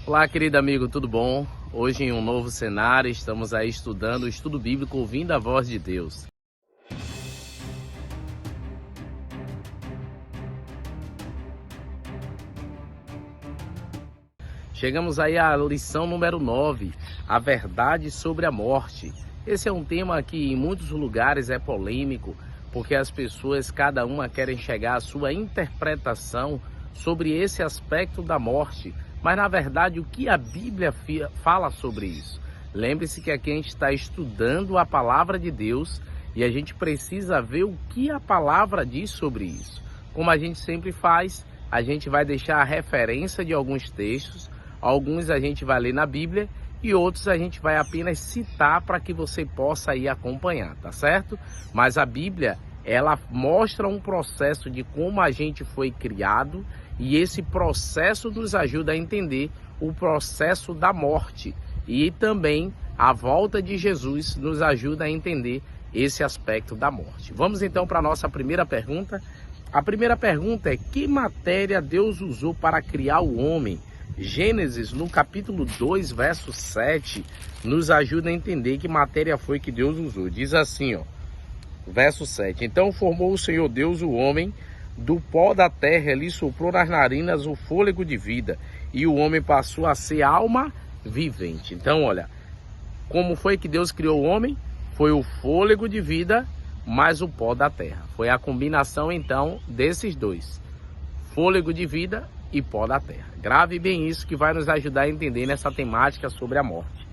Olá, querido amigo, tudo bom? Hoje em um novo cenário, estamos aí estudando o estudo bíblico, ouvindo a voz de Deus. Chegamos aí à lição número 9, a verdade sobre a morte. Esse é um tema que em muitos lugares é polêmico, porque as pessoas, cada uma, querem chegar à sua interpretação sobre esse aspecto da morte. Mas, na verdade, o que a Bíblia fala sobre isso? Lembre-se que aqui a gente está estudando a palavra de Deus e a gente precisa ver o que a palavra diz sobre isso. Como a gente sempre faz, a gente vai deixar a referência de alguns textos, alguns a gente vai ler na Bíblia e outros a gente vai apenas citar para que você possa ir acompanhar, tá certo? Mas a Bíblia, ela mostra um processo de como a gente foi criado e esse processo nos ajuda a entender o processo da morte e também a volta de Jesus nos ajuda a entender esse aspecto da morte. Vamos então para a nossa primeira pergunta. A primeira pergunta é: que matéria Deus usou para criar o homem? Gênesis, no capítulo 2, verso 7, nos ajuda a entender que matéria foi que Deus usou. Diz assim, ó, verso 7. Então formou o Senhor Deus o homem do pó da terra, lhe soprou nas narinas o fôlego de vida, e o homem passou a ser alma vivente. Então, olha, como foi que Deus criou o homem? Foi o fôlego de vida mais o pó da terra. Foi a combinação, então, desses dois. Fôlego de vida e pó da terra. Grave bem isso que vai nos ajudar a entender nessa temática sobre a morte.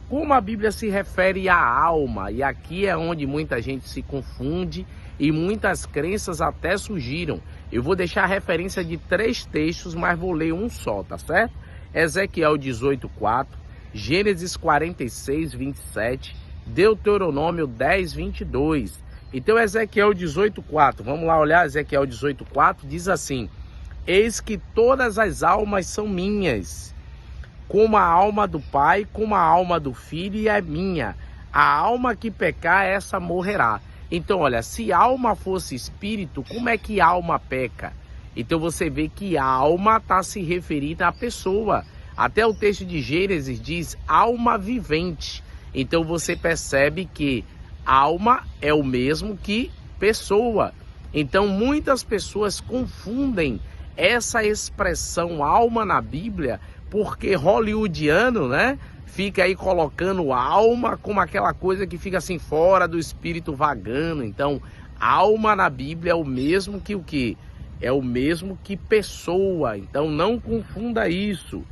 Como a Bíblia se refere à alma, e aqui é onde muita gente se confunde e muitas crenças até surgiram. Eu vou deixar a referência de 3 textos, mas vou ler um só, tá certo? Ezequiel 18:4, Gênesis 46:27, Deuteronômio 10:22. Então Ezequiel 18:4, vamos lá olhar Ezequiel 18:4, diz assim: eis que todas as almas são minhas, como a alma do Pai, como a alma do Filho, e é minha. A alma que pecar, essa morrerá. Então, olha, se alma fosse espírito, como é que alma peca? Então você vê que alma está se referindo à pessoa. Até o texto de Gênesis diz alma vivente. Então você percebe que alma é o mesmo que pessoa. Então muitas pessoas confundem essa expressão alma na Bíblia, porque hollywoodiano, né, fica aí colocando alma como aquela coisa que fica assim fora do espírito vagando. Então, alma na Bíblia é o mesmo que o quê? É o mesmo que pessoa. Então, não confunda isso.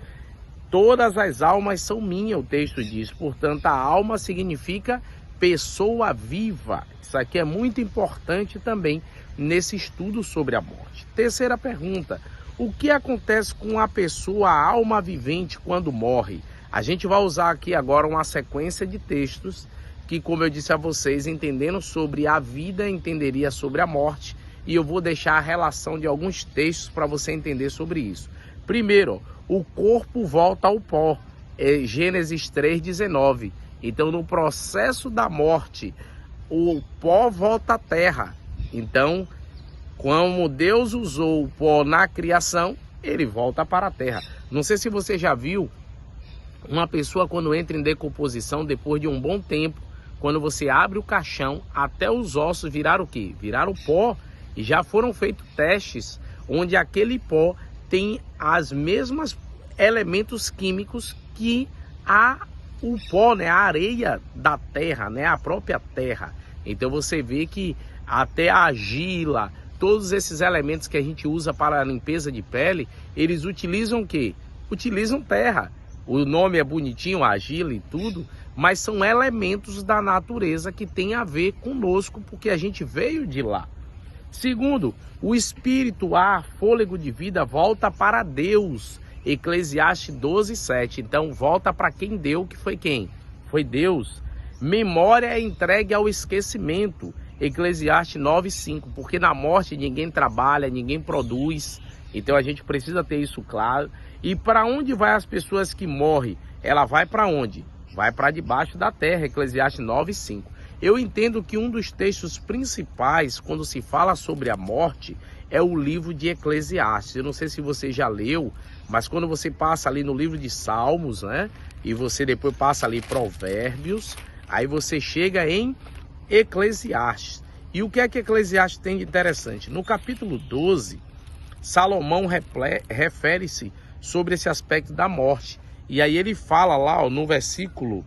Todas as almas são minhas, o texto diz. Portanto, a alma significa pessoa viva. Isso aqui é muito importante também nesse estudo sobre a morte. Terceira pergunta: o que acontece com a pessoa, a alma vivente, quando morre? A gente vai usar aqui agora uma sequência de textos que, como eu disse a vocês, entendendo sobre a vida, entenderia sobre a morte, e eu vou deixar a relação de alguns textos para você entender sobre isso. Primeiro, o corpo volta ao pó, é Gênesis 3:19. Então, no processo da morte, o pó volta à terra. Então, como Deus usou o pó na criação, ele volta para a terra. Não sei se você já viu uma pessoa quando entra em decomposição, depois de um bom tempo, quando você abre o caixão, até os ossos viraram o quê? Viraram pó. E já foram feitos testes onde aquele pó tem as mesmas elementos químicos que o pó, né, a areia da terra, né, a própria terra. Então você vê que até a argila, todos esses elementos que a gente usa para a limpeza de pele, eles utilizam o quê? Utilizam terra. O nome é bonitinho, argila e tudo, mas são elementos da natureza que tem a ver conosco, porque a gente veio de lá. Segundo, o espírito, ar, fôlego de vida volta para Deus. Eclesiastes 12:7. Então volta para quem deu, que foi quem? Foi Deus. Memória é entregue ao esquecimento. Eclesiastes 9:5. Porque na morte ninguém trabalha, ninguém produz. Então a gente precisa ter isso claro. E para onde vai as pessoas que morrem? Ela vai para onde? Vai para debaixo da terra. Eclesiastes 9:5. Eu entendo que um dos textos principais quando se fala sobre a morte é o livro de Eclesiastes. Eu não sei se você já leu, Mas quando você passa ali no livro de Salmos, né? E você depois passa ali Provérbios, aí você chega em Eclesiastes. E o que é que Eclesiastes tem de interessante? No capítulo 12, Salomão refere-se sobre esse aspecto da morte. E aí ele fala lá, ó, no versículo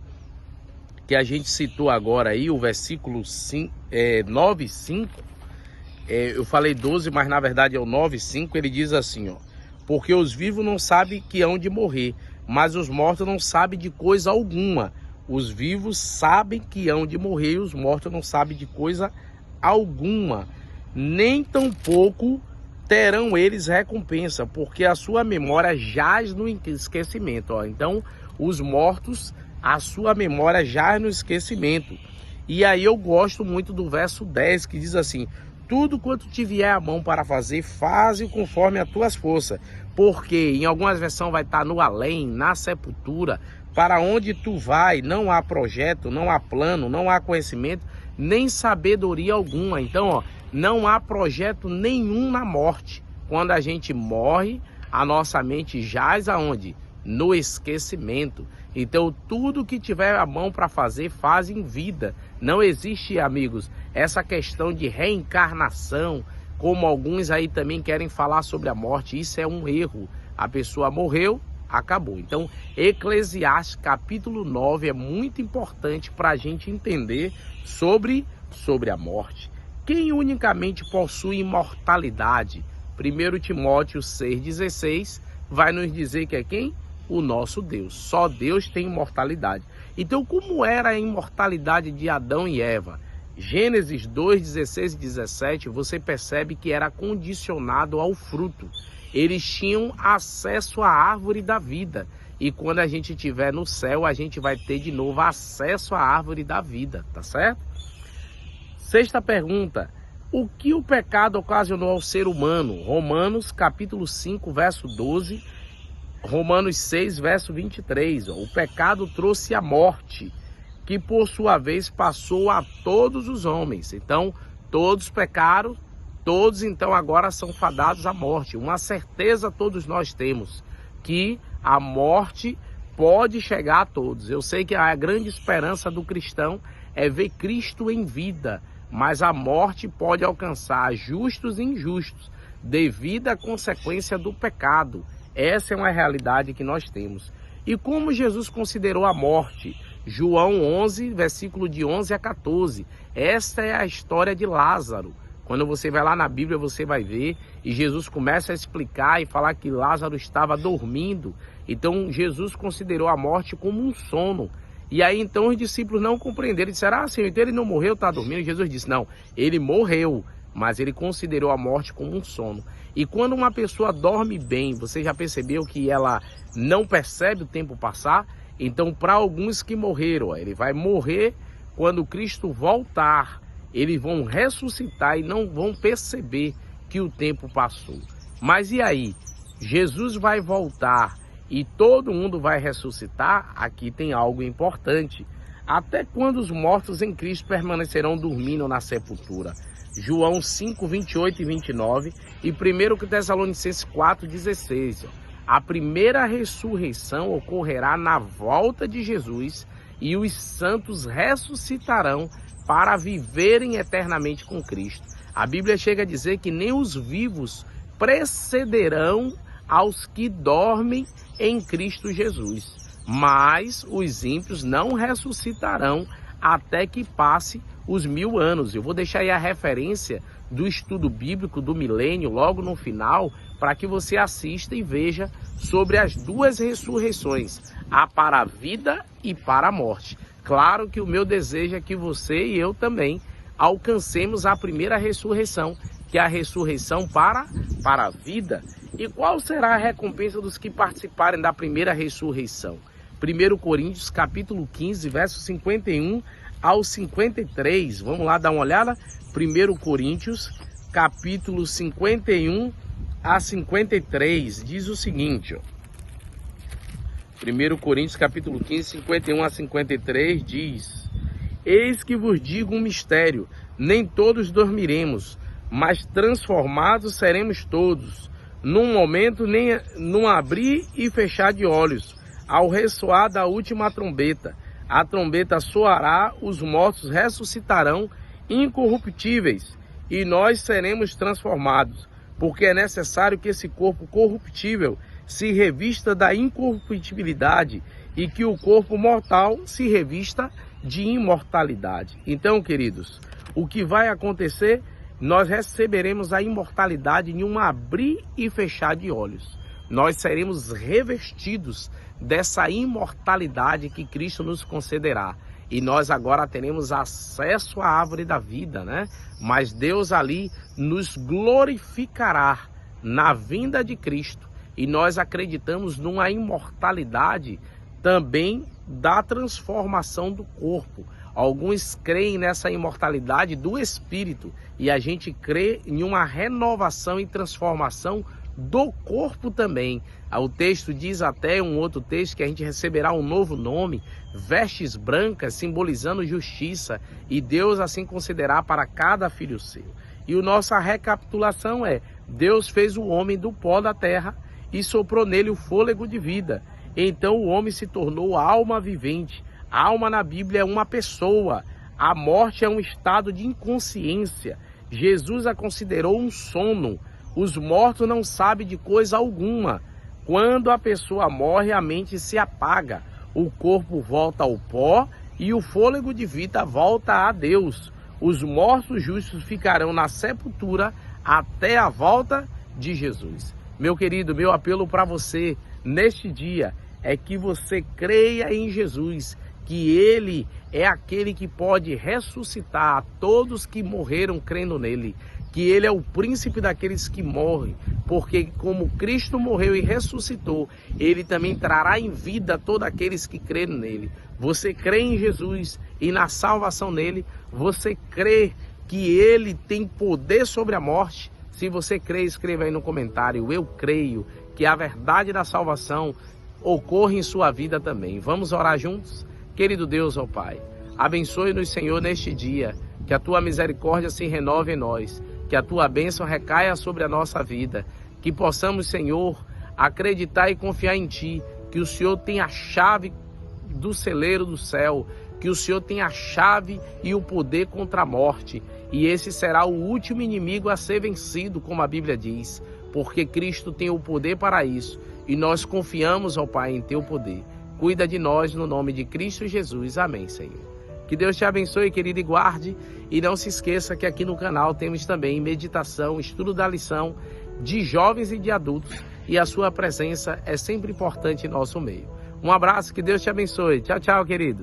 que a gente citou agora aí, o versículo 9:5, eu falei 12, mas na verdade é o 9:5, ele diz assim, ó: porque os vivos não sabem que hão de morrer, mas os mortos não sabem de coisa alguma. Os vivos sabem que hão de morrer e os mortos não sabem de coisa alguma. Nem tampouco terão eles recompensa, porque a sua memória jaz no esquecimento. Ó. Então, os mortos, a sua memória jaz no esquecimento. E aí eu gosto muito do verso 10, que diz assim: tudo quanto te vier à mão para fazer, faze conforme as tuas forças. Porque em algumas versões vai estar no além, na sepultura. Para onde tu vai, não há projeto, não há plano, não há conhecimento, nem sabedoria alguma. Então, ó, não há projeto nenhum na morte. Quando a gente morre, a nossa mente jaz aonde? No esquecimento. Então, tudo que tiver a mão para fazer, faz em vida. Não existe, amigos, essa questão de reencarnação, como alguns aí também querem falar sobre a morte. Isso é um erro. A pessoa morreu, acabou. Então, Eclesiastes capítulo 9 é muito importante para a gente entender sobre a morte. Quem unicamente possui imortalidade? 1 Timóteo 6,16 vai nos dizer que é quem? O nosso Deus. Só Deus tem imortalidade. Então, como era a imortalidade de Adão e Eva? Gênesis 2:16 e 17, você percebe que era condicionado ao fruto. Eles tinham acesso à árvore da vida. E quando a gente estiver no céu, a gente vai ter de novo acesso à árvore da vida, tá certo? Sexta pergunta: o que o pecado ocasionou ao ser humano? Romanos capítulo 5, verso 12, Romanos 6, verso 23. O pecado trouxe a morte, que por sua vez passou a todos os homens. Então, todos pecaram, todos então agora são fadados à morte. Uma certeza todos nós temos, que a morte pode chegar a todos. Eu sei que a grande esperança do cristão é ver Cristo em vida, mas a morte pode alcançar justos e injustos, devido à consequência do pecado. Essa é uma realidade que nós temos. E como Jesus considerou a morte? João 11, versículo de 11 a 14. Esta é a história de Lázaro. Quando você vai lá na Bíblia, você vai ver, e Jesus começa a explicar e falar que Lázaro estava dormindo. Então, Jesus considerou a morte como um sono. E aí, então, os discípulos não compreenderam. Disseram, Senhor, então ele não morreu, está dormindo? E Jesus disse, não, ele morreu, mas ele considerou a morte como um sono. E quando uma pessoa dorme bem, você já percebeu que ela não percebe o tempo passar? Então, para alguns que morreram, ele vai morrer quando Cristo voltar. Eles vão ressuscitar e não vão perceber que o tempo passou. Mas e aí? Jesus vai voltar e todo mundo vai ressuscitar? Aqui tem algo importante. Até quando os mortos em Cristo permanecerão dormindo na sepultura? João 5, 28 e 29 e 1 Tessalonicenses 4, 16. A primeira ressurreição ocorrerá na volta de Jesus e os santos ressuscitarão para viverem eternamente com Cristo. A Bíblia chega a dizer que nem os vivos precederão aos que dormem em Cristo Jesus, mas os ímpios não ressuscitarão até que passe os 1000 anos. Eu vou deixar aí a referência do estudo bíblico do milênio logo no final, para que você assista e veja sobre as duas ressurreições, a para a vida e para a morte. Claro que o meu desejo é que você e eu também alcancemos a primeira ressurreição, que é a ressurreição para a vida. E qual será a recompensa dos que participarem da primeira ressurreição? 1 Coríntios capítulo 15, verso 51 ao 53. Vamos lá dar uma olhada? 1 Coríntios capítulo 51 a 53 diz o seguinte, ó. 1 Coríntios capítulo 15, 51 a 53 diz: eis que vos digo um mistério, nem todos dormiremos, mas transformados seremos todos, num momento, nem num abrir e fechar de olhos, ao ressoar da última trombeta. A trombeta soará, os mortos ressuscitarão incorruptíveis, e nós seremos transformados, porque é necessário que esse corpo corruptível se revista da incorruptibilidade e que o corpo mortal se revista de imortalidade. Então, queridos, o que vai acontecer? Nós receberemos a imortalidade em um abrir e fechar de olhos. Nós seremos revestidos dessa imortalidade que Cristo nos concederá. E nós agora teremos acesso à árvore da vida, né? Mas Deus ali nos glorificará na vinda de Cristo. E nós acreditamos numa imortalidade também da transformação do corpo. Alguns creem nessa imortalidade do espírito e a gente crê em uma renovação e transformação do corpo também. O texto diz até, um outro texto, que a gente receberá um novo nome, vestes brancas, simbolizando justiça, e Deus assim concederá para cada filho seu. E a nossa recapitulação é: Deus fez o homem do pó da terra e soprou nele o fôlego de vida. Então o homem se tornou alma vivente. A alma na Bíblia é uma pessoa. A morte é um estado de inconsciência. Jesus a considerou um sono. Os mortos não sabem de coisa alguma. Quando a pessoa morre, a mente se apaga. O corpo volta ao pó e o fôlego de vida volta a Deus. Os mortos justos ficarão na sepultura até a volta de Jesus. Meu querido, meu apelo para você neste dia é que você creia em Jesus, que Ele é aquele que pode ressuscitar a todos que morreram crendo nele, que Ele é o príncipe daqueles que morrem, porque como Cristo morreu e ressuscitou, Ele também trará em vida todos aqueles que creram nele. Você crê em Jesus e na salvação nele? Você crê que Ele tem poder sobre a morte? Se você crê, escreva aí no comentário: eu creio que a verdade da salvação ocorre em sua vida também. Vamos orar juntos? Querido Deus, ó Pai, abençoe-nos, Senhor, neste dia, que a Tua misericórdia se renove em nós, que a Tua bênção recaia sobre a nossa vida, que possamos, Senhor, acreditar e confiar em Ti, que o Senhor tem a chave do celeiro do céu, que o Senhor tem a chave e o poder contra a morte, e esse será o último inimigo a ser vencido, como a Bíblia diz, porque Cristo tem o poder para isso, e nós confiamos, ó Pai, em Teu poder. Cuida de nós no nome de Cristo Jesus. Amém, Senhor. Que Deus te abençoe, querido, e guarde. E não se esqueça que aqui no canal temos também meditação, estudo da lição de jovens e de adultos. E a sua presença é sempre importante em nosso meio. Um abraço, que Deus te abençoe. Tchau, tchau, querido.